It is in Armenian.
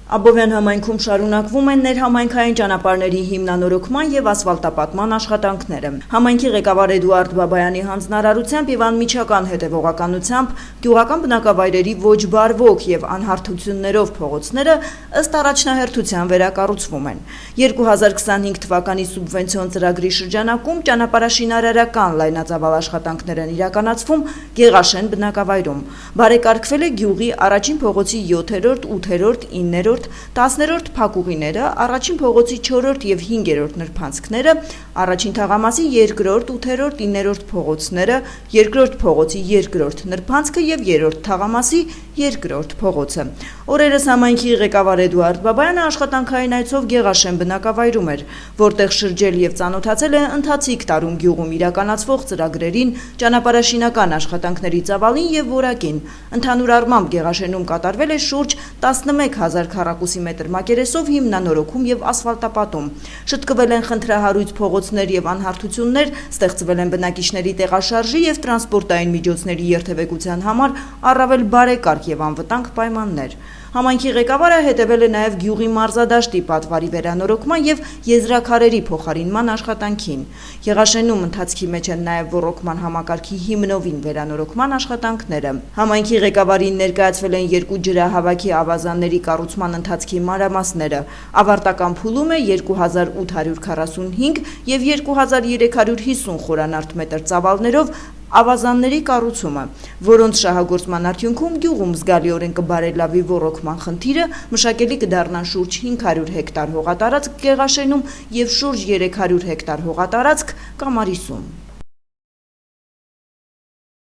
Աբովյան համայնքում շարունակվում են ներհամայնքային ճանապարհների հիմնանորոգման եւ ասֆալտապատման աշխատանքները։ Համայնքի ղեկավար Էդուարդ Բաբայանի հանձնարարությամբ եւ անմիջական հետեւողականությամբ գյուղական բնակավայրերի ոչ բարվոք եւ անհարթություններով փողոցները ըստ առաջնահերթության վերակառուցվում են։ 2025 թվականի սուբվենցիոն ծրագրի շրջանակում ճանապարհաշինարարական լայնածավալ աշխատանքներ են իրականացվում Գեղաշեն բնակավայրում։ Բարեկարգվել է գյուղի առաջին փողոցի 7-րդ, 8-րդ, 9-րդ 10-րդ փակուղիները, առաջին փողոցի 4-րդ եւ 5-րդ նրբանցքները, առաջին թաղամասի 2-րդ, 8-րդ, 9-րդ փողոցները, երկրորդ փողոցի 2-րդ նրբանցքը եւ 3-րդ թաղամասի 2-րդ փողոցը։ Օրերս համայնքի ղեկավար Էդուարդ Բաբայանը աշխատանքային այցով Գեղաշեն բնակավայրում էր, որտեղ շրջել եւ ծանոթացել է ընթացիկ տարում գյուղում իրականացվող ծրագրերին, ճանապարհաշինական աշխատանքների ծավալին եւ որակին։ Ընդհանուր առմամբ Գեղաշենում կատարվել է շուրջ 11,000 քառակուսի մետր մակերեսով հիմնանորոգում եւ ասֆալտապատում։ Շտկվել են խնդրահարույց փողոցներ եւ անհարթություններ, ստեղծվել են բնակիչների տեղաշարժի եւ տրանսպորտային միջոցների երթևեկության համար առավել բարեկարգ եւ անվտանգ պայմաններ։ Համայնքի ղեկավարը հետևել է նաև գյուղի մարզադաշտի պատվարի վերանորոգման եւ եզրաքարերի փոխարինման աշխատանքին։ Գեղաշենում ընթացքի մեջ են նաև ոռոգման համակարգի հիմնովին վերանորոգման աշխատանքները։ Համայնքի ղեկավարին ներկայացվել են երկու ջրահավաքի ավազանների կառուցման ընթացքի մանրամասները։ Ավարտական փուլում է 2845 եւ 2350 խորանարդ մետր ծավալներով ավազանների կառուցումը, որոնց շահագործման արդյունքում գյուղում զգալիորեն կբարելավի ոռոգման խնդիրը, մշակելի կդառնան շուրջ 500 հեկտար հողատարածք Գեղաշենում եւ շուրջ 300 հեկտար հողատարածք Կամարիսում։